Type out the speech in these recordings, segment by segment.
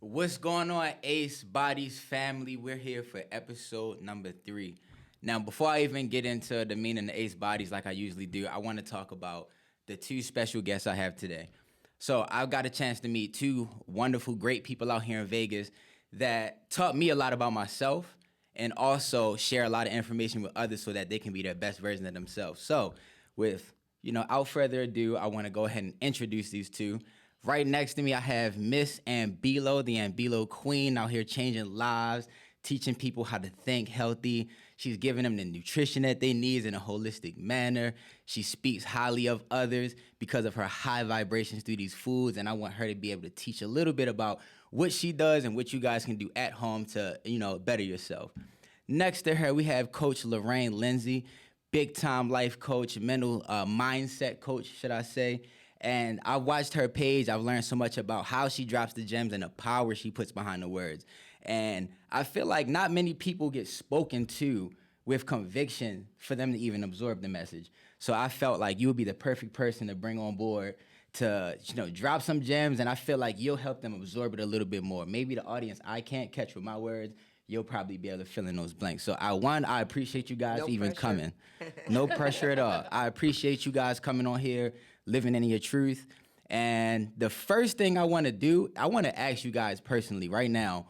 What's going on, Ace Bodies family? We're here for episode number 3. Now, before I even get into the meaning of Ace Bodies like I usually do, I want to talk about the two special guests I have today. So, I've got a chance to meet two wonderful, great people out here in Vegas that taught me a lot about myself and also share a lot of information with others so that they can be their best version of themselves. So, without further ado, I want to go ahead and introduce these two. Right next to me, I have Miss Ambilo, the Ambilo Queen, out here changing lives, teaching people how to think healthy. She's giving them the nutrition that they need in a holistic manner. She speaks highly of others because of her high vibrations through these foods, and I want her to be able to teach a little bit about what she does and what you guys can do at home to, better yourself. Next to her, we have Coach Lorraine Lindsey, big time life coach, mental mindset coach, should I say. And I watched her page. I've learned so much about how she drops the gems and the power she puts behind the words. And I feel like not many people get spoken to with conviction for them to even absorb the message. So I felt like you would be the perfect person to bring on board to, drop some gems. And I feel like you'll help them absorb it a little bit more. Maybe the audience I can't catch with my words, you'll probably be able to fill in those blanks. So I appreciate you guys even coming. No pressure at all. I appreciate you guys coming on here, living in your truth. And the first thing I want to do, I want to ask you guys personally right now,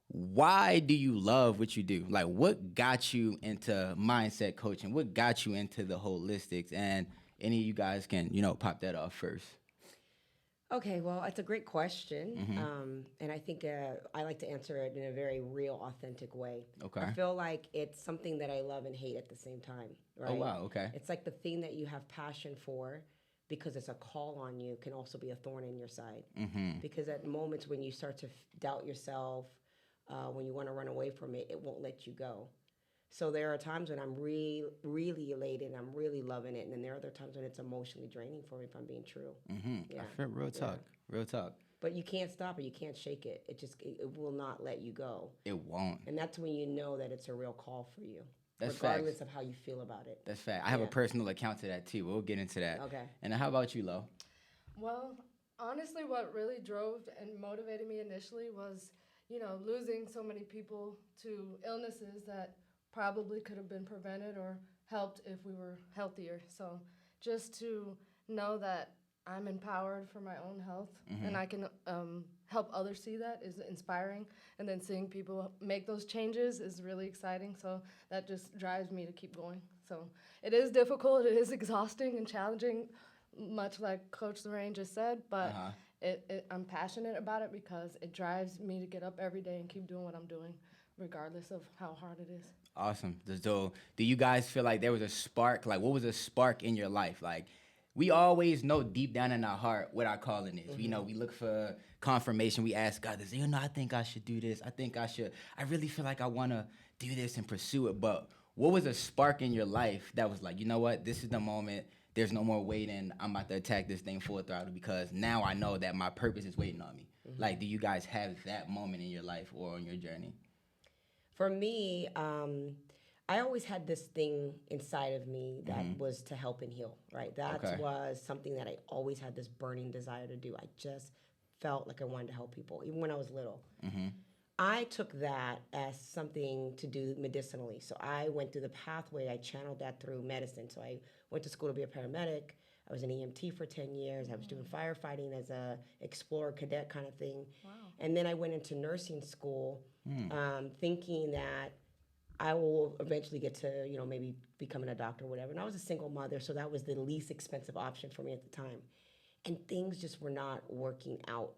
why do you love what you do? Like, what got you into mindset coaching? What got you into the holistics? And any of you guys can, pop that off first. Okay, well, it's a great question. And I think I like to answer it in a very real, authentic way. Okay. I feel like it's something that I love and hate at the same time, right? Oh, wow, okay. It's like the thing that you have passion for because it's a call on you can also be a thorn in your side. Because at moments when you start to doubt yourself, when you want to run away from it, it won't let you go. So there are times when I'm really elated and I'm really loving it, and then there are other times when it's emotionally draining for me, if I'm being true. Yeah. I feel real talk. Yeah. Real talk. But you can't stop it. You can't shake it. It will not let you go. It won't. And that's when you know that it's a real call for you. That's regardless facts. of how you feel about it. That's fact. I have a personal account to that too. We'll get into that. Okay. And how about you, Lo? Well, honestly, what really drove and motivated me initially was, losing so many people to illnesses that probably could have been prevented or helped if we were healthier. So just to know that I'm empowered for my own health and I can help others see that is inspiring. And then seeing people make those changes is really exciting. So that just drives me to keep going. So it is difficult. It is exhausting and challenging, much like Coach Lorraine just said. But I'm passionate about it because it drives me to get up every day and keep doing what I'm doing, regardless of how hard it is. Awesome. So do you guys feel like there was a spark? Like, what was a spark in your life? Like, we always know deep down in our heart what our calling is. We look for confirmation. We ask God, I think I should do this. I really feel like I want to do this and pursue it. But what was a spark in your life that was like, you know what? This is the moment. There's no more waiting. I'm about to attack this thing full throttle because now I know that my purpose is waiting on me. Like, do you guys have that moment in your life or on your journey? For me, I always had this thing inside of me that was to help and heal, right? That was something that I always had this burning desire to do. I just felt like I wanted to help people, even when I was little. I took that as something to do medicinally. So I went through the pathway. I channeled that through medicine. So I went to school to be a paramedic. I was an EMT for 10 years. I was doing firefighting as a explorer cadet kind of thing. Wow. And then I went into nursing school thinking that I will eventually get to, maybe becoming a doctor or whatever. And I was a single mother, so that was the least expensive option for me at the time. And things just were not working out.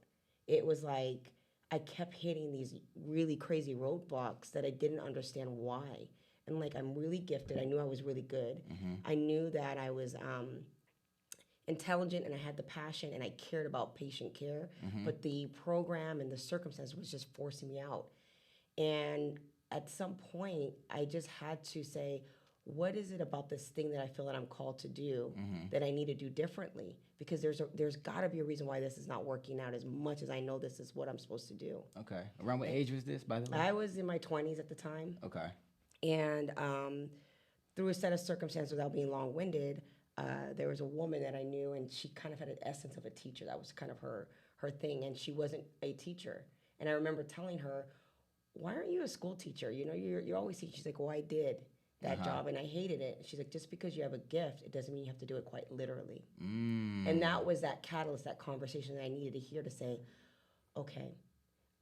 It was like I kept hitting these really crazy roadblocks that I didn't understand why. And like, I'm really gifted. I knew I was really good. I knew that I was intelligent and I had the passion and I cared about patient care. But the program and the circumstance was just forcing me out. And at some point, I just had to say, what is it about this thing that I feel that I'm called to do that I need to do differently? Because there's got to be a reason why this is not working out as much as I know this is what I'm supposed to do. Okay. Around what age was this, by the way? I was in my 20s at the time. Okay. And through a set of circumstances, without being long-winded, there was a woman that I knew, and she kind of had an essence of a teacher. That was kind of her thing, and she wasn't a teacher. And I remember telling her, why aren't you a school teacher? You know, you're always teaching. She's like, well, I did that job and I hated it. She's like, just because you have a gift, it doesn't mean you have to do it quite literally. And that was that catalyst, that conversation that I needed to hear to say, okay,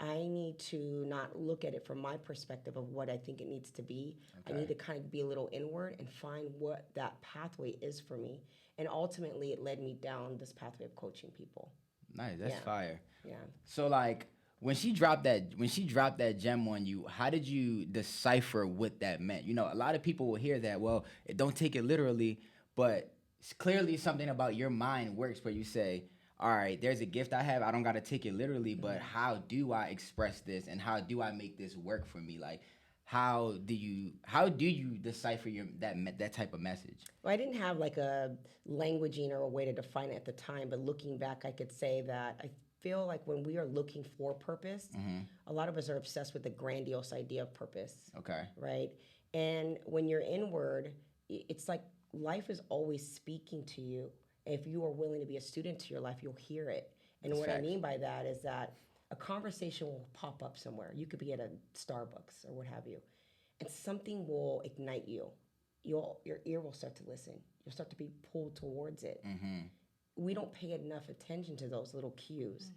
I need to not look at it from my perspective of what I think it needs to be. I need to kind of be a little inward and find what that pathway is for me. And ultimately, it led me down this pathway of coaching people. Nice, that's fire. Yeah. So like when she dropped that gem on you, how did you decipher what that meant? You know, a lot of people will hear that, well, don't take it literally, but it's clearly something about your mind works where you say, all right, there's a gift I have. I don't got to take it literally, but how do I express this and how do I make this work for me? Like, how do you decipher that type of message? Well, I didn't have like a languaging or a way to define it at the time, but looking back, I could say that I feel like when we are looking for purpose, a lot of us are obsessed with the grandiose idea of purpose. Okay. Right? And when you're inward, it's like life is always speaking to you. If you are willing to be a student to your life, you'll hear it. And what I mean by that is that a conversation will pop up somewhere. You could be at a Starbucks or what have you, and something will ignite you. Your ear will start to listen. You'll start to be pulled towards it. We don't pay enough attention to those little cues.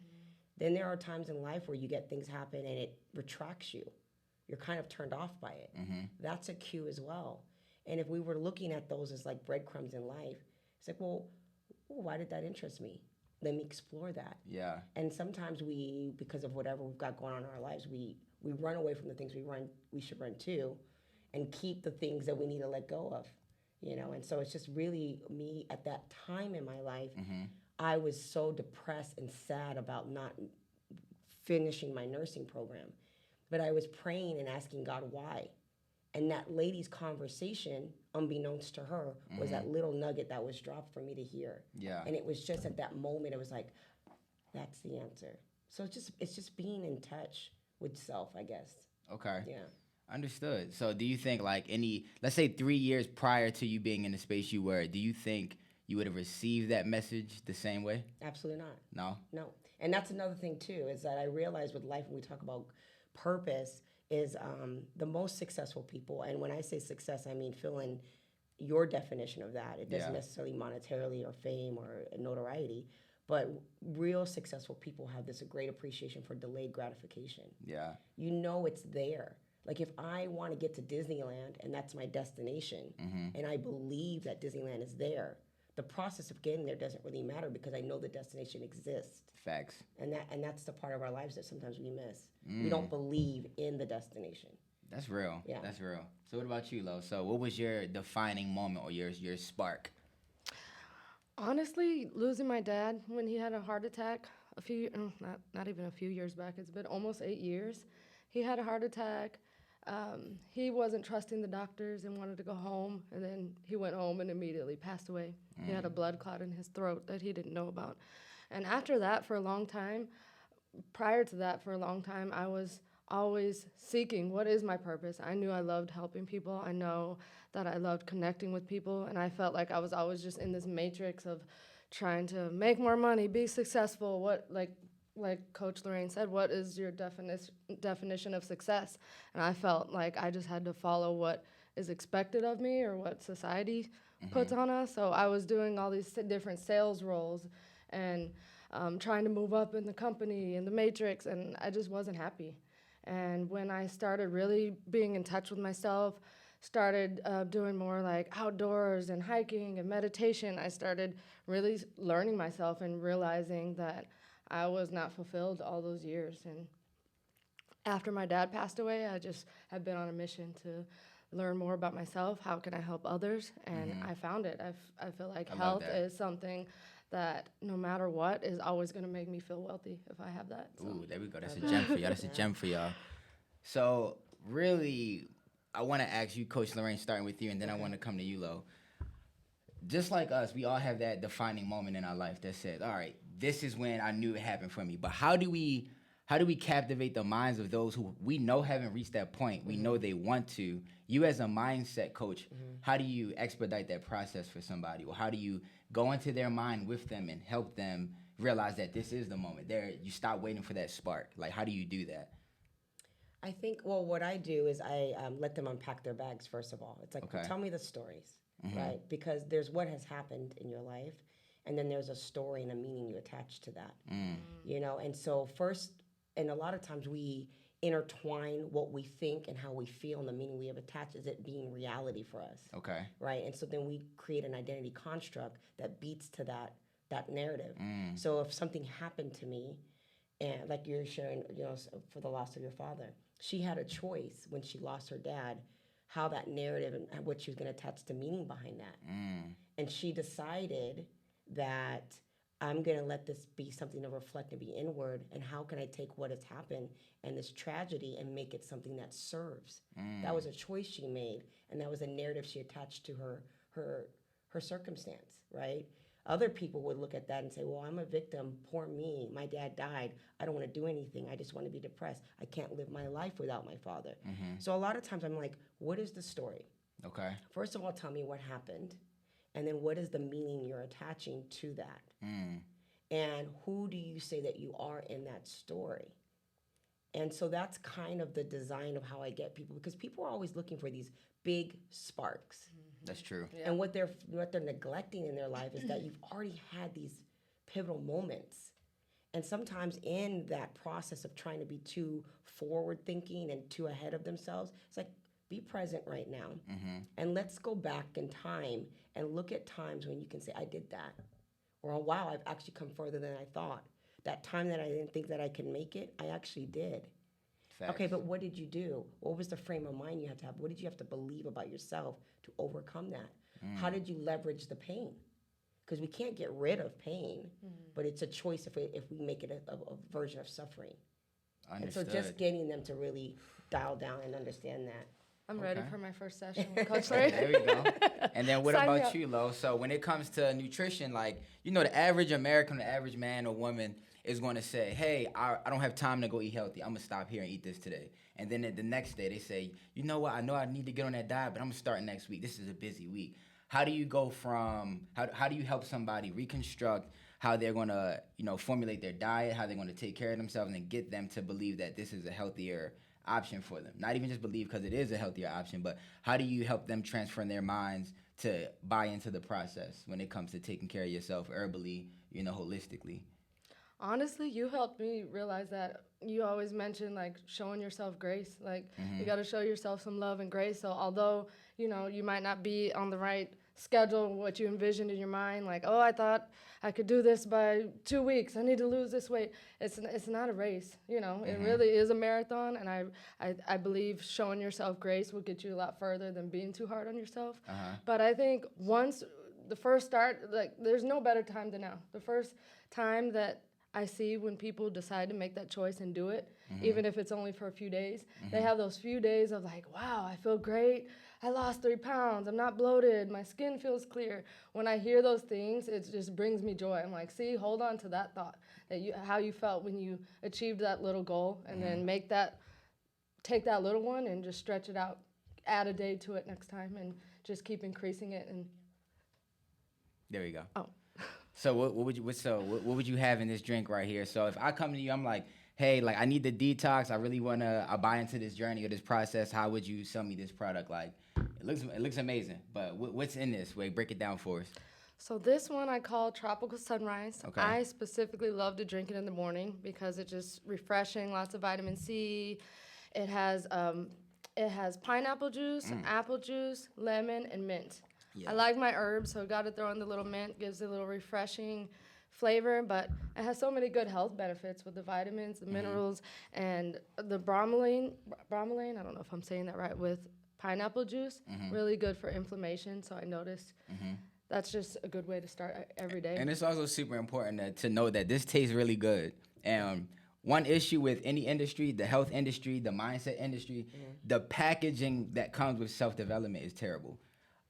Then there are times in life where you get things happen and it retracts you. You're kind of turned off by it. That's a cue as well. And if we were looking at those as like breadcrumbs in life, it's like, well, why did that interest me? Let me explore that. Yeah. And sometimes we, because of whatever we've got going on in our lives, we run away from the things we should run to, and keep the things that we need to let go of, you know. And so it's just really me at that time in my life. I was so depressed and sad about not finishing my nursing program, but I was praying and asking God why. And that lady's conversation, unbeknownst to her, was that little nugget that was dropped for me to hear. Yeah. And it was just at that moment, it was like, that's the answer. So it's just being in touch with self, I guess. Okay. Yeah. Understood. So do you think like let's say 3 years prior to you being in the space you were, do you think you would have received that message the same way? Absolutely not. No? No. And that's another thing too, is that I realized with life, when we talk about purpose, is the most successful people, and when I say success, I mean fill in your definition of that. It doesn't necessarily monetarily or fame or notoriety, but real successful people have this great appreciation for delayed gratification. Yeah. You know it's there. Like if I want to get to Disneyland and that's my destination, and I believe that Disneyland is there, the process of getting there doesn't really matter because I know the destination exists. Facts. And that's the part of our lives that sometimes we miss. We don't believe in the destination. That's real. Yeah. That's real. So what about you, Lo? So what was your defining moment or your spark? Honestly, losing my dad when he had a heart attack not even a few years back. It's been almost 8 years. He had a heart attack. He wasn't trusting the doctors and wanted to go home. And then he went home and immediately passed away. He had a blood clot in his throat that he didn't know about. And after that, prior to that, for a long time, I was always seeking, what is my purpose? I knew I loved helping people. I know that I loved connecting with people. And I felt like I was always just in this matrix of trying to make more money, be successful. Like Coach Lorraine said, what is your definition of success? And I felt like I just had to follow what is expected of me or what society puts on us. So I was doing all these different sales roles and trying to move up in the company, in the matrix, and I just wasn't happy. And when I started really being in touch with myself, started doing more like outdoors and hiking and meditation, I started really learning myself and realizing that I was not fulfilled all those years. And after my dad passed away, I just have been on a mission to learn more about myself. How can I help others? And I found it. I feel like health is something that no matter what is always going to make me feel wealthy if I have that. So. Ooh, there we go. That's a gem for y'all. That's a gem for y'all. So really, I want to ask you, Coach Lorraine, starting with you, and then I want to come to you, Lo. Just like us, we all have that defining moment in our life that said, all right, this is when I knew it happened for me. But how do we captivate the minds of those who we know haven't reached that point? We know they want to. You as a mindset coach, how do you expedite that process for somebody? Or how do you go into their mind with them and help them realize that this is the moment? You stop waiting for that spark. Like, how do you do that? I think, well, what I do is I let them unpack their bags, first of all. It's like, Okay. tell me the stories, right? Because there's what has happened in your life, and then there's a story and a meaning you attach to that, you know? And so first, and a lot of times we intertwine what we think and how we feel and the meaning we have attached as it being reality for us. Okay. Right? And so then we create an identity construct that beats to that narrative. So if something happened to me, and like you're sharing, you know, for the loss of your father, she had a choice when she lost her dad, how that narrative and what she was going to attach the meaning behind that. And she decided that I'm going to let this be something to reflect and be inward, and how can I take what has happened and this tragedy and make it something that serves. That was a choice she made, and that was a narrative she attached to her circumstance, right? Other people would look at that and say, well, I'm a victim, poor me, my dad died, I don't want to do anything, I just want to be depressed, I can't live my life without my father. So a lot of times I'm like, what is the story? Okay. First of all, tell me what happened, and then what is the meaning you're attaching to that? And who do you say that you are in that story? And so that's kind of the design of how I get people, because people are always looking for these big sparks. That's true. Yeah. And what they're neglecting in their life is that you've already had these pivotal moments. And sometimes in that process of trying to be too forward thinking and too ahead of themselves, it's like, be present right now. And let's go back in time and look at times when you can say, I did that. Or, oh, wow, I've actually come further than I thought. That time that I didn't think that I could make it, I actually did. Facts. Okay, but what did you do? What was the frame of mind you had to have? What did you have to believe about yourself to overcome that? How did you leverage the pain? Because we can't get rid of pain, but it's a choice if we make it a version of suffering. Understood. And so just getting them to really dial down and understand that. I'm ready for my first session with Coach Lorraine. There we go. And then what Sign me about up. you, Lo? So when it comes to nutrition, like, you know, the average American, the average man or woman is going to say, hey, I don't have time to go eat healthy. I'm going to stop here and eat this today. And then the next day they say, you know what, I know I need to get on that diet, but I'm going to start next week. This is a busy week. How do you go from, how do you help somebody reconstruct how they're going to, you know, formulate their diet, how they're going to take care of themselves, and get them to believe that this is a healthier option for them? Not even just believe because it is a healthier option, but how do you help them transfer in their minds to buy into the process when it comes to taking care of yourself herbally, you know, holistically? Honestly, you helped me realize that. You always mention, like, showing yourself grace. Like, you got to show yourself some love and grace. So although, you know, you might not be on the right schedule, what you envisioned in your mind, like, oh, I thought I could do this by 2 weeks, I need to lose this weight. It's not a race, you know. It really is a marathon, and I believe showing yourself grace will get you a lot further than being too hard on yourself. But I think once the first start, like, there's no better time than now. The first time that I see when people decide to make that choice and do it, even if it's only for a few days, they have those few days of like, wow, I feel great. I lost 3 pounds. I'm not bloated. My skin feels clear. When I hear those things, it just brings me joy. I'm like, see, hold on to that thought, that how you felt when you achieved that little goal, and then take that little one and just stretch it out, add a day to it next time, and just keep increasing it. And There you go. oh. So what would you have in this drink right here? So if I come to you, I'm like, hey, like, I need the detox. I buy into this journey or this process. How would you sell me this product? Like, it looks amazing, but what's in this? Wait, break it down for us. So this one I call Tropical Sunrise. Okay. I specifically love to drink it in the morning because it's just refreshing, lots of vitamin C. It has pineapple juice, apple juice, lemon, and mint. Yeah. I like my herbs, so got to throw in the little mint, gives it a little refreshing flavor, but it has so many good health benefits with the vitamins, the minerals, and the bromelain, I don't know if I'm saying that right, with pineapple juice, really good for inflammation, so I noticed that's just a good way to start every day. And it's also super important to know that this tastes really good. And one issue with any industry, the health industry, the mindset industry, the packaging that comes with self-development is terrible.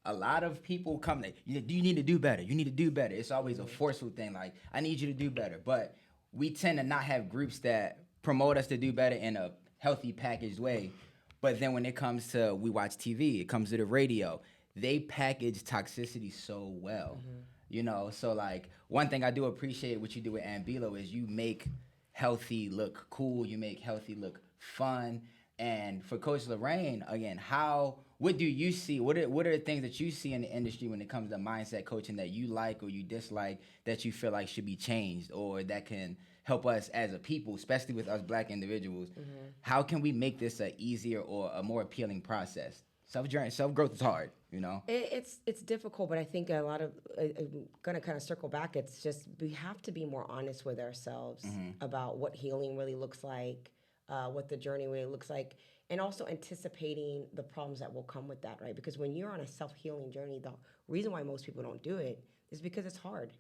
A lot of people come, like, you need to do better. You need to do better. It's always a forceful thing, like, I need you to do better. But we tend to not have groups that promote us to do better in a healthy, packaged way. But then when it comes to, we watch TV, it comes to the radio, they package toxicity so well You know, so like one thing I do appreciate what you do with Ambilo is you make healthy look cool, you make healthy look fun. And for Coach Lorraine, again, what do you see? What are the things that you see in the industry when it comes to mindset coaching that you like or you dislike that you feel like should be changed or that can help us as a people, especially with us Black individuals? How can we make this a easier or a more appealing process? Self-growth is hard, you know? It's difficult, but I think a lot of I'm gonna kind of circle back. It's just we have to be more honest with ourselves about what healing really looks like, what the journey really looks like, and also anticipating the problems that will come with that, right? Because when you're on a self-healing journey, the reason why most people don't do it is because it's hard.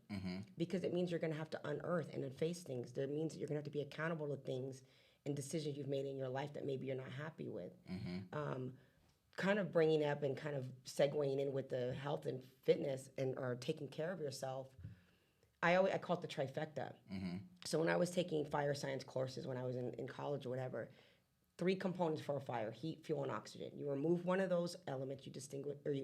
Because it means you're gonna have to unearth and then face things. That means that you're gonna have to be accountable to things and decisions you've made in your life that maybe you're not happy with. Kind of bringing up and kind of segueing in with the health and fitness and or taking care of yourself, I call it the trifecta. So when I was taking fire science courses when I was in college or whatever, 3 components for a fire: heat, fuel, and oxygen. You remove one of those elements, you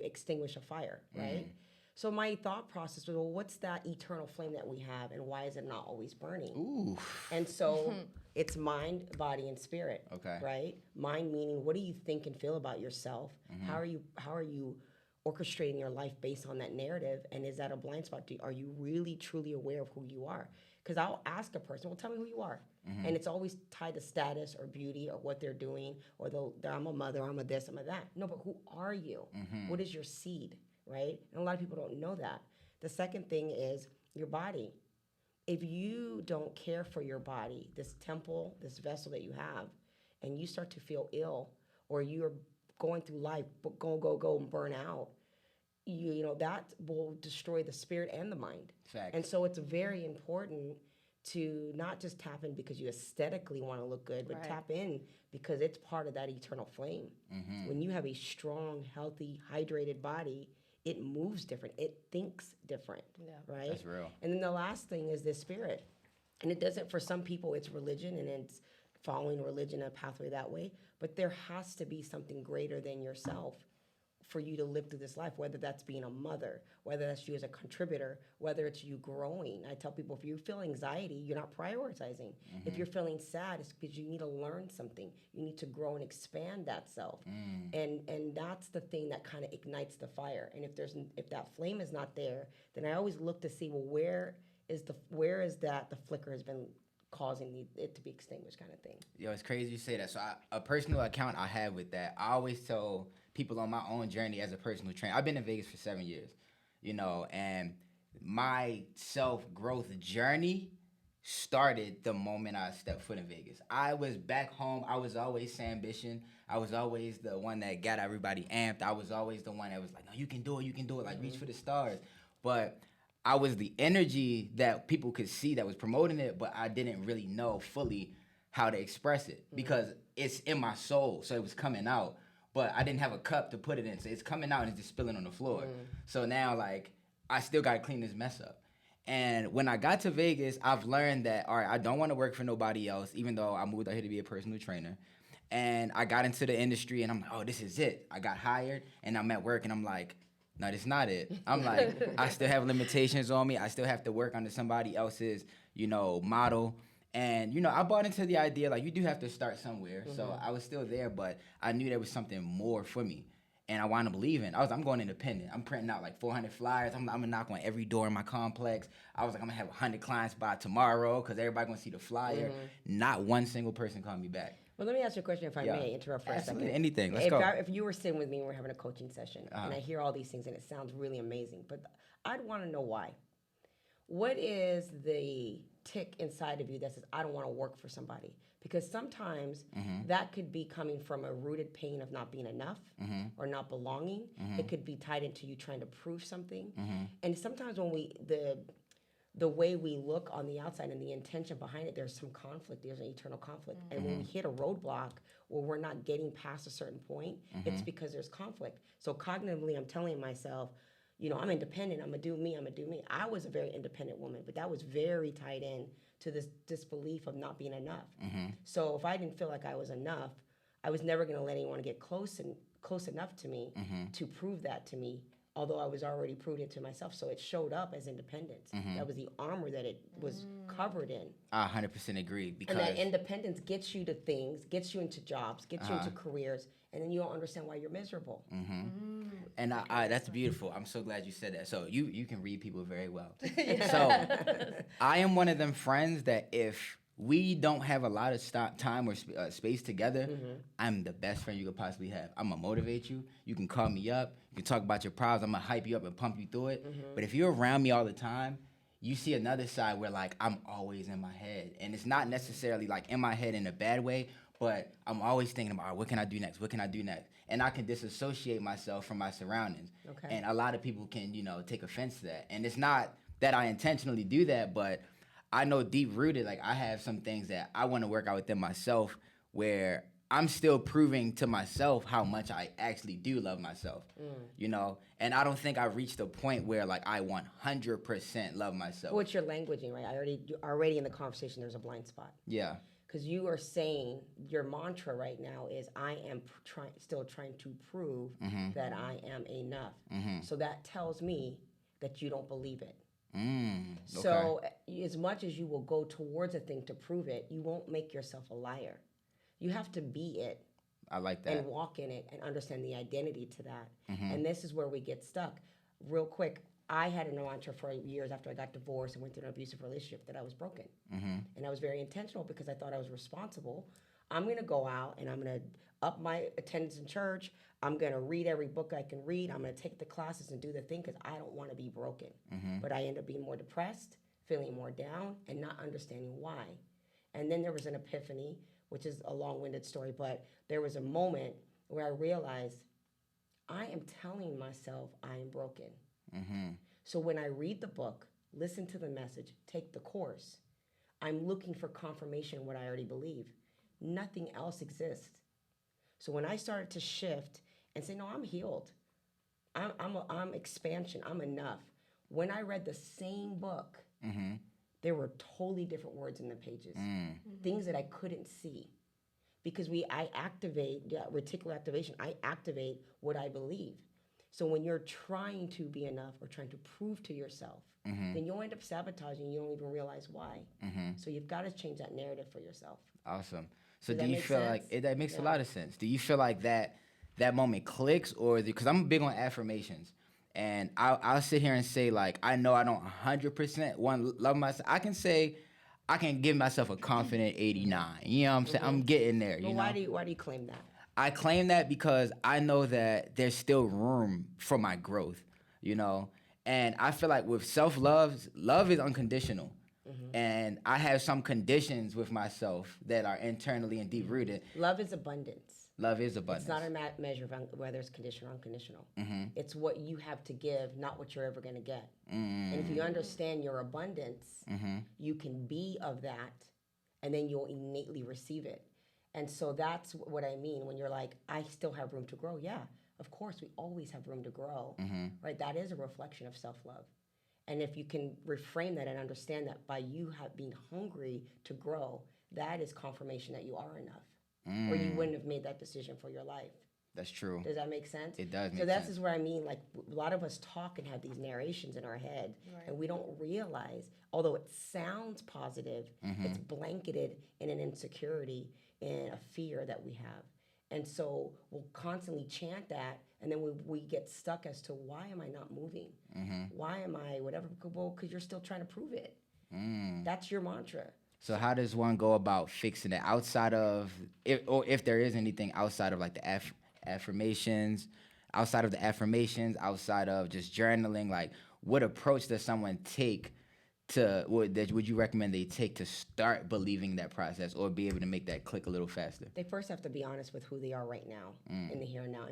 extinguish a fire, right? So my thought process was, well, what's that eternal flame that we have, and why is it not always burning? Ooh. And so it's mind, body, and spirit. Okay. Right? Mind meaning, what do you think and feel about yourself? How are you orchestrating your life based on that narrative? And is that a blind spot? Are you really truly aware of who you are? Because I'll ask a person, well, tell me who you are. And it's always tied to status or beauty or what they're doing or I'm a mother, I'm a this, I'm a that. No, but who are you? What is your seed, right? And a lot of people don't know that. The second thing is your body. If you don't care for your body, this temple, this vessel that you have, and you start to feel ill or you're going through life, go and burn out, you know, that will destroy the spirit and the mind. Facts. And so it's very important to not just tap in because you aesthetically want to look good, but tap in because it's part of that eternal flame. When you have a strong, healthy, hydrated body, it moves different. It thinks different, right? That's real. And then the last thing is the spirit. And it doesn't, for some people, it's religion and it's following religion, a pathway that way. But there has to be something greater than yourself for you to live through this life, whether that's being a mother, whether that's you as a contributor, whether it's you growing. I tell people, if you feel anxiety, you're not prioritizing. If you're feeling sad, it's because you need to learn something. You need to grow and expand that self. And that's the thing that kind of ignites the fire. And if that flame is not there, then I always look to see, well, where is that the flicker has been causing it to be extinguished, kind of thing. Yo, it's crazy you say that. So a personal account I have with that, I always tell people on my own journey as a personal trainer. I've been in Vegas for 7 years, you know, and my self-growth journey started the moment I stepped foot in Vegas. I was back home. I was always Sambition. I was always the one that got everybody amped. I was always the one that was like, no, you can do it, like reach for the stars. But I was the energy that people could see that was promoting it, but I didn't really know fully how to express it because it's in my soul, so it was coming out. But I didn't have a cup to put it in, so it's coming out and it's just spilling on the floor. So now, like, I still got to clean this mess up. And when I got to Vegas, I've learned that, all right, I don't want to work for nobody else, even though I moved out here to be a personal trainer. And I got into the industry, and I'm like, oh, this is it. I got hired, and I'm at work, and I'm like, no, that's not it. I'm like, I still have limitations on me. I still have to work under somebody else's, you know, model. And, you know, I bought into the idea, like, you do have to start somewhere. So I was still there, but I knew there was something more for me. And I wound up leaving. I'm going independent. I'm printing out like 400 flyers. I'm going to knock on every door in my complex. I was like, I'm going to have 100 clients by tomorrow because everybody going to see the flyer. Not one single person called me back. Well, let me ask you a question, if I may interrupt for a second. Anything. Let's go. If you were sitting with me and we're having a coaching session, and I hear all these things and it sounds really amazing, but I'd want to know why. What is the tick inside of you that says, I don't want to work for somebody? Because sometimes that could be coming from a rooted pain of not being enough or not belonging. It could be tied into you trying to prove something. And sometimes when the way we look on the outside and the intention behind it, there's some conflict. There's an eternal conflict. And when we hit a roadblock where we're not getting past a certain point, it's because there's conflict. So cognitively, I'm telling myself, you know, I'm independent. I'm going to do me. I was a very independent woman, but that was very tied in to this disbelief of not being enough. So if I didn't feel like I was enough, I was never going to let anyone get close enough to me to prove that to me although I was already prudent to myself. So it showed up as independence. That was the armor that it was covered in. I 100% agree because And that independence gets you to things, gets you into jobs, gets you into careers, and then you don't understand why you're miserable. and I that's beautiful. I'm so glad you said that. So you can read people very well. So I am one of them friends that if we don't have a lot of time or space together, I'm the best friend you could possibly have. I'm gonna motivate you. You can call me up. You can talk about your problems. I'm gonna hype you up and pump you through it. But if you're around me all the time, you see another side where like I'm always in my head, and it's not necessarily like in my head in a bad way, but I'm always thinking about, all right, what can I do next? What can I do next? And I can disassociate myself from my surroundings. Okay. And a lot of people can, take offense to that. And it's not that I intentionally do that, but I know deep rooted, like I have some things that I want to work out within myself where I'm still proving to myself how much I actually do love myself, and I don't think I've reached a point where like I 100% love myself. What's your languaging, right? Already in the conversation, there's a blind spot. Yeah. Because you are saying your mantra right now is I am still trying to prove that I am enough. So that tells me that you don't believe it. Okay. So as much as you will go towards a thing to prove it, you won't make yourself a liar. You have to be it. I like that. And walk in it and understand the identity to that. And this is where we get stuck. Real quick, I had a mantra for years after I got divorced and went through an abusive relationship that I was broken. And I was very intentional because I thought I was responsible. I'm going to go out and I'm going to up my attendance in church. I'm going to read every book I can read. I'm going to take the classes and do the thing because I don't want to be broken. But I end up being more depressed, feeling more down, and not understanding why. And then there was an epiphany, which is a long-winded story, but there was a moment where I realized I am telling myself I am broken. So when I read the book, listen to the message, take the course, I'm looking for confirmation in what I already believe. Nothing else exists. So when I started to shift and say, no, I'm healed. I'm expansion. I'm enough. When I read the same book, there were totally different words in the pages, things that I couldn't see. Because I activate, reticular activation, I activate what I believe. So when you're trying to be enough or trying to prove to yourself, then you'll end up sabotaging, you don't even realize why. So you've got to change that narrative for yourself. Awesome. So Does do that you make feel sense? like that makes a lot of sense? Do you feel like that moment clicks, or because I'm big on affirmations, and I'll sit here and say like I know I don't 100% love myself. I can say I can give myself a confident 89. You know what I'm saying? I'm getting there. But why do you claim that? I claim that because I know that there's still room for my growth, and I feel like with self-love, love is unconditional. And I have some conditions with myself that are internally and deep rooted. Love is abundance. Love is abundance. It's not a measure of whether it's conditional or unconditional. It's what you have to give, not what you're ever going to get. And if you understand your abundance, you can be of that, and then you'll innately receive it. And so that's what I mean when you're like, I still have room to grow. Yeah, of course, we always have room to grow, right? That is a reflection of self-love. And if you can reframe that and understand that by you being hungry to grow, that is confirmation that you are enough. Or you wouldn't have made that decision for your life. That's true. Does that make sense? It does make sense. So that's where I mean, like, a lot of us talk and have these narrations in our head, and we don't realize, although it sounds positive, it's blanketed in an insecurity and a fear that we have. And so we'll constantly chant that, and then we get stuck as to why am I not moving? Why am I whatever? Well, because you're still trying to prove it. That's your mantra. So how does one go about fixing it outside of, if there is anything outside of like the affirmations, outside of just journaling, like what approach does someone take would you recommend they take to start believing that process or be able to make that click a little faster? They first have to be honest with who they are right now in the here and now,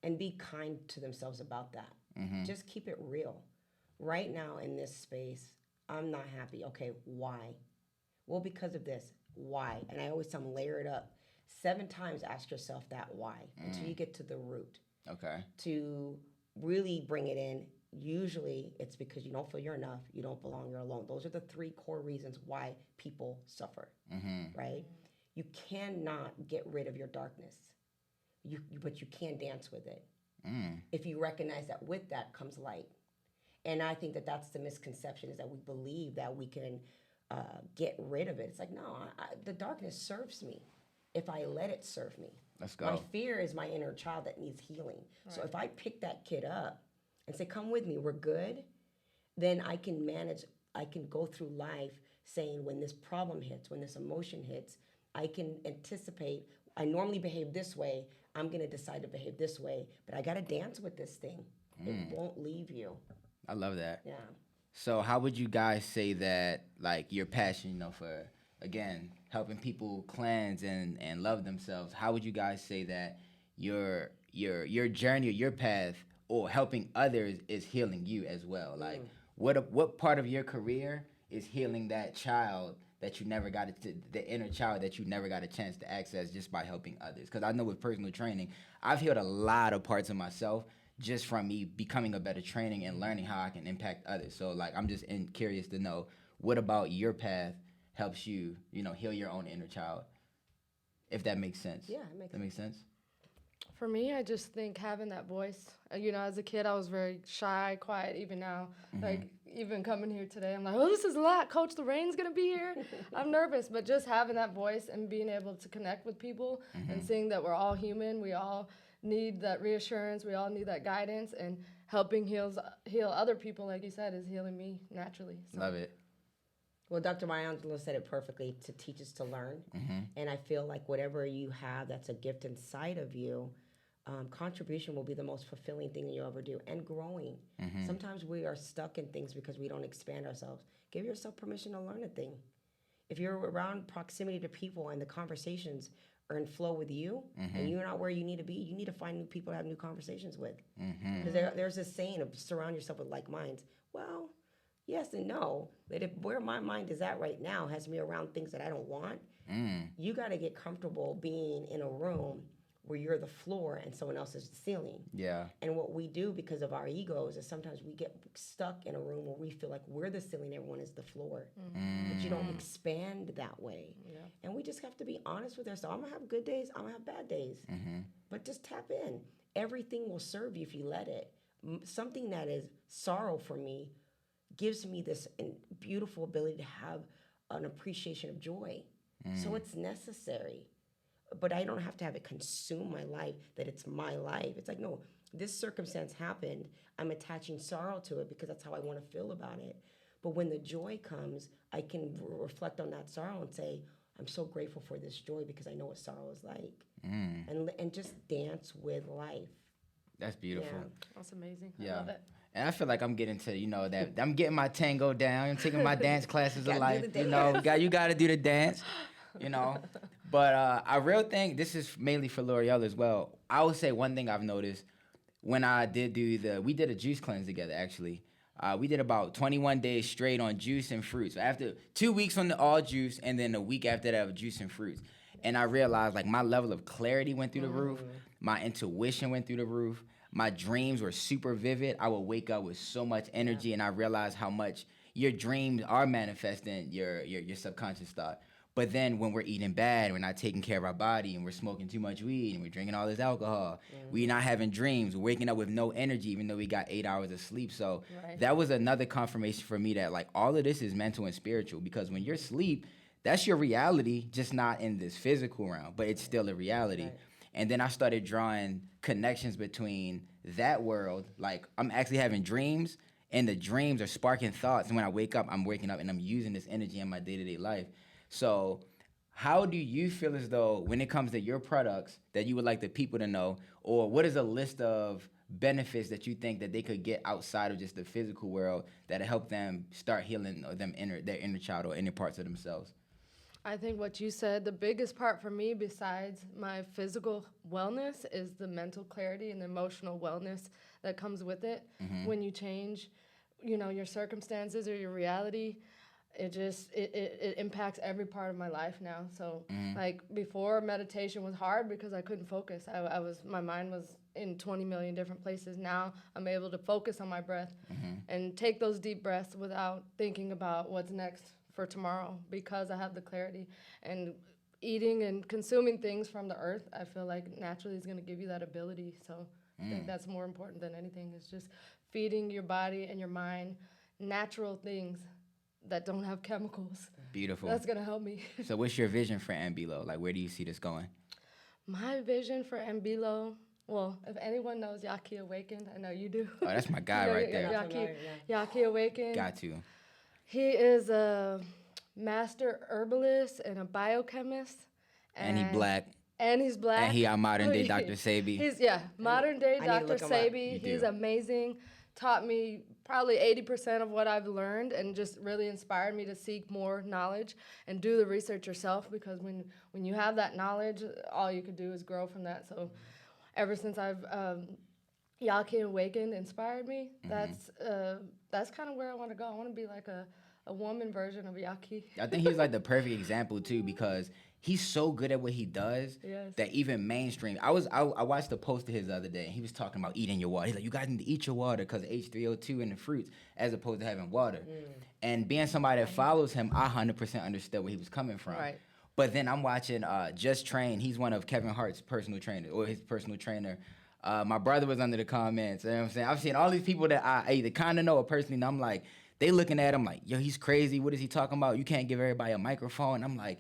and be kind to themselves about that. Just keep it real. Right now in this space, I'm not happy. Okay, why? Well, because of this. Why? And I always tell them, layer it up. 7 times ask yourself that why until you get to the root. Okay. To really bring it in, usually it's because you don't feel you're enough, you don't belong, you're alone. Those are the 3 core reasons why people suffer, right? You cannot get rid of your darkness, but you can dance with it. if you recognize that with that comes light. And I think that that's the misconception, is that we believe that we can get rid of it. It's like, no, the darkness serves me if I let it serve me. Let's go. My fear is my inner child that needs healing. Right. So if I pick that kid up and say, come with me, we're good, then I can manage, I can go through life saying, when this problem hits, when this emotion hits, I can anticipate, I normally behave this way, I'm gonna decide to behave this way, but I gotta dance with this thing. It won't leave you. I love that. Yeah. So how would you guys say that, like, your passion, you know, for, again, helping people cleanse and love themselves, how would you guys say that your journey or your path or helping others is healing you as well? Like, what part of your career is healing that child that you never got the inner child that you never got a chance to access just by helping others? Because I know with personal training, I've healed a lot of parts of myself just from me becoming a better training and learning how I can impact others. So, like, I'm just curious to know, what about your path helps you, you know, heal your own inner child, if that makes sense? Yeah, it makes sense. For me, I just think having that voice, you know, as a kid, I was very shy, quiet, even now. Like, even coming here today, I'm like, oh, this is a lot. Coach Lorraine's going to be here. I'm nervous. But just having that voice and being able to connect with people and seeing that we're all human, we all need that reassurance, we all need that guidance, and helping heal other people, like you said, is healing me naturally. So. Love it. Well, Dr. Bryant said it perfectly, to teach us to learn. And I feel like whatever you have that's a gift inside of you, contribution will be the most fulfilling thing you'll ever do, and growing. Sometimes we are stuck in things because we don't expand ourselves. Give yourself permission to learn a thing. If you're around proximity to people and the conversations are in flow with you, and you're not where you need to be, you need to find new people to have new conversations with. Because there's this saying of surround yourself with like minds. Well, yes and no. That if where my mind is at right now has me around things that I don't want, you got to get comfortable being in a room where you're the floor and someone else is the ceiling. Yeah. And what we do because of our egos is sometimes we get stuck in a room where we feel like we're the ceiling, everyone is the floor. But you don't expand that way. Yeah. And we just have to be honest with ourselves. I'm going to have good days, I'm going to have bad days. But just tap in. Everything will serve you if you let it. Something that is sorrow for me gives me this beautiful ability to have an appreciation of joy. So it's necessary. But I don't have to have it consume my life, that it's my life. It's like, no, this circumstance happened. I'm attaching sorrow to it because that's how I want to feel about it. But when the joy comes, I can reflect on that sorrow and say, I'm so grateful for this joy because I know what sorrow is like. And just dance with life. That's beautiful. Yeah. That's amazing. Yeah. I love it. And I feel like I'm getting to, you know, that I'm getting my tango down. I'm taking my dance classes of life. You know, you got to do the dance, you know. But I real think this is mainly for L'Oreal as well. I would say one thing I've noticed when I did we did a juice cleanse together, actually. We did about 21 days straight on juice and fruits. So after 2 weeks on the all juice, and then a week after that of juice and fruits. And I realized, like, my level of clarity went through the roof. My intuition went through the roof. My dreams were super vivid. I would wake up with so much energy, and I realized how much your dreams are manifesting your subconscious thought. But then when we're eating bad, we're not taking care of our body, and we're smoking too much weed, and we're drinking all this alcohol, we're not having dreams, we're waking up with no energy, even though we got 8 hours of sleep. So that was another confirmation for me that, like, all of this is mental and spiritual, because when you're asleep, that's your reality, just not in this physical realm, but it's still a reality. And then I started drawing connections between that world, like, I'm actually having dreams, and the dreams are sparking thoughts, and when I wake up, I'm waking up, and I'm using this energy in my day-to-day life. So how do you feel as though, when it comes to your products, that you would like the people to know, or what is a list of benefits that you think that they could get outside of just the physical world that help them start healing or their inner child or inner parts of themselves? I think what you said, the biggest part for me besides my physical wellness is the mental clarity and the emotional wellness that comes with it. When you change, you know, your circumstances or your reality, it impacts every part of my life now. So like before, meditation was hard because I couldn't focus. My mind was in 20 million different places. Now I'm able to focus on my breath and take those deep breaths without thinking about what's next for tomorrow, because I have the clarity. And eating and consuming things from the earth, I feel like naturally is going to give you that ability. So I think that's more important than anything. It's just feeding your body and your mind natural things that don't have chemicals. Beautiful. That's going to help me. So what's your vision for Ambilo? Like, where do you see this going? My vision for Ambilo, well, if anyone knows Yaki Awakened, I know you do. Oh, that's my guy right there. Yaki Awakened. Got to. He is a master herbalist and a biochemist. And he black. And he's black. And he our modern day Dr. Sebi. He's modern day Dr. Sebi. He's amazing. Taught me probably 80% of what I've learned and just really inspired me to seek more knowledge and do the research yourself, because when you have that knowledge, all you could do is grow from that. So ever since I've Yaki Awakened inspired me, that's kind of where I want to go. I want to be like a woman version of Yaki. I think he's like the perfect example too, because he's so good at what he does that even mainstream. I watched a post of his the other day, and he was talking about eating your water. He's like, you guys need to eat your water because of H3O2 in the fruits, as opposed to having water. And being somebody that follows him, I 100% understood where he was coming from. Right. But then I'm watching Just Train. He's one of Kevin Hart's personal trainers, or his personal trainer. My brother was under the comments. You know what I'm saying? I've seen all these people that I either kind of know or personally know. I'm like, they looking at him like, yo, he's crazy. What is he talking about? You can't give everybody a microphone. I'm like,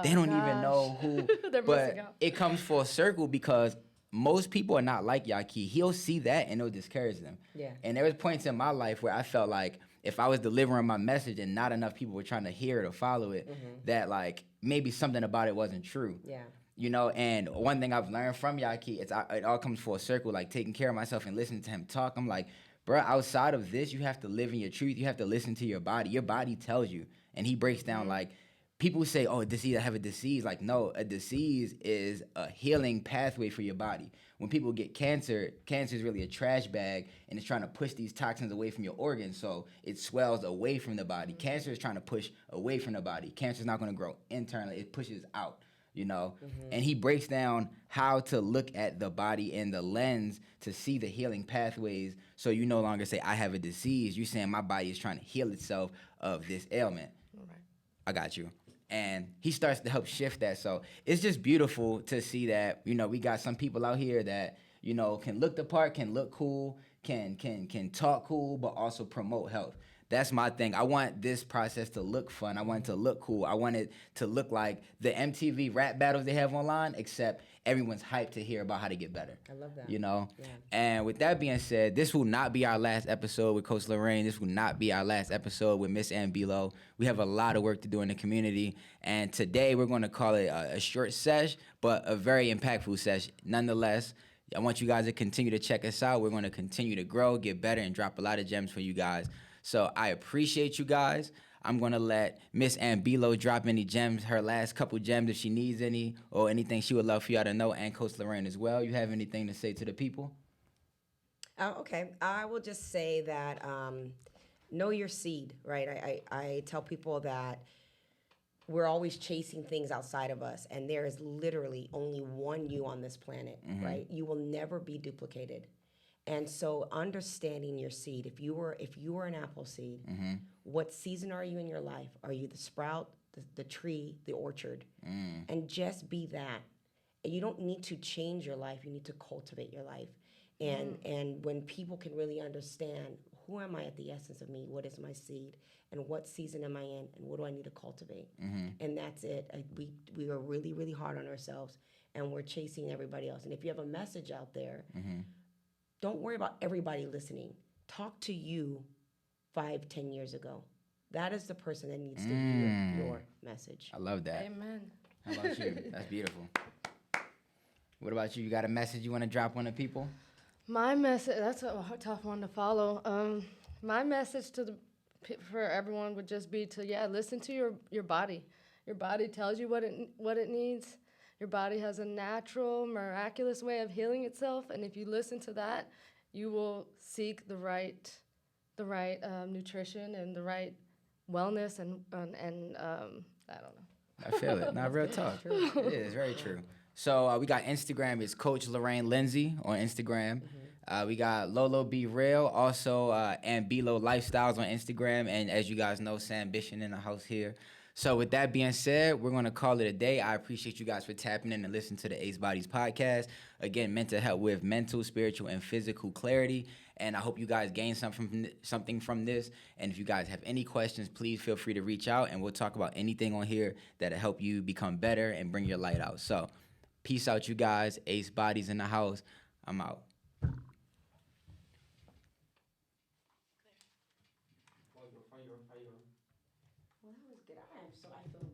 they don't even know who. But it comes full circle, because most people are not like Yaki. He'll see that and it'll discourage them. Yeah. And there was points in my life where I felt like if I was delivering my message and not enough people were trying to hear it or follow it, that like maybe something about it wasn't true. Yeah. You know, and one thing I've learned from Yaki, it all comes full circle, like taking care of myself and listening to him talk. I'm like, bro, outside of this, you have to live in your truth. You have to listen to your body. Your body tells you. And he breaks down like, people say, oh, I have a disease. Like, no, a disease is a healing pathway for your body. When people get cancer, cancer is really a trash bag, and it's trying to push these toxins away from your organs, so it swells away from the body. Cancer is trying to push away from the body. Cancer is not going to grow internally. It pushes out, you know? And he breaks down how to look at the body in the lens to see the healing pathways, so you no longer say, I have a disease. You're saying my body is trying to heal itself of this ailment. All right. I got you. And he starts to help shift that. So it's just beautiful to see that, you know, we got some people out here that, you know, can look the part, can look cool, can talk cool, but also promote health. That's my thing. I want this process to look fun. I want it to look cool. I want it to look like the MTV rap battles they have online, except everyone's hyped to hear about how to get better. I love that. You know? Yeah. And with that being said, this will not be our last episode with Coach Lorraine. This will not be our last episode with Miss Ambilo. We have a lot of work to do in the community. And today we're going to call it a short sesh, but a very impactful sesh. Nonetheless, I want you guys to continue to check us out. We're going to continue to grow, get better, and drop a lot of gems for you guys. So I appreciate you guys. I'm going to let Miss Ambilo drop any gems, her last couple gems, if she needs any, or anything she would love for y'all to know, and Coach Lorraine as well. You have anything to say to the people? Okay. I will just say that know your seed, right? I tell people that we're always chasing things outside of us, and there is literally only one you on this planet, right? You will never be duplicated. And so understanding your seed, if you were an apple seed, what season are you in your life? Are you the sprout, the tree, the orchard? And just be that. And you don't need to change your life. You need to cultivate your life. And when people can really understand, who am I at the essence of me? What is my seed? And what season am I in? And what do I need to cultivate? And that's it. We are really, really hard on ourselves, and we're chasing everybody else. And if you have a message out there, don't worry about everybody listening. Talk to you 5-10 years ago. That is the person that needs to hear your message. I love that. Amen. How about you? That's beautiful. What about you? You got a message you want to drop on the people? My message, that's a tough one to follow. My message for everyone would just be to, listen to your body. Your body tells you what it needs. Your body has a natural, miraculous way of healing itself, and if you listen to that, you will seek the right nutrition and the right wellness, and I don't know. I feel it. Not real talk. It is very true. So we got Instagram. It's Coach Lorraine Lindsey on Instagram. We got Lolo Be Real, also Ambilo Lifestyles on Instagram, and as you guys know, Sambition in the house here. So with that being said, we're gonna call it a day. I appreciate you guys for tapping in and listening to the Ace Bodies podcast. Again, meant to help with mental, spiritual, and physical clarity. And I hope you guys gain something from this. And if you guys have any questions, please feel free to reach out, and we'll talk about anything on here that'll help you become better and bring your light out. So, peace out, you guys. Ace Bodies in the house. I'm out. Well, that was good. I am so I feel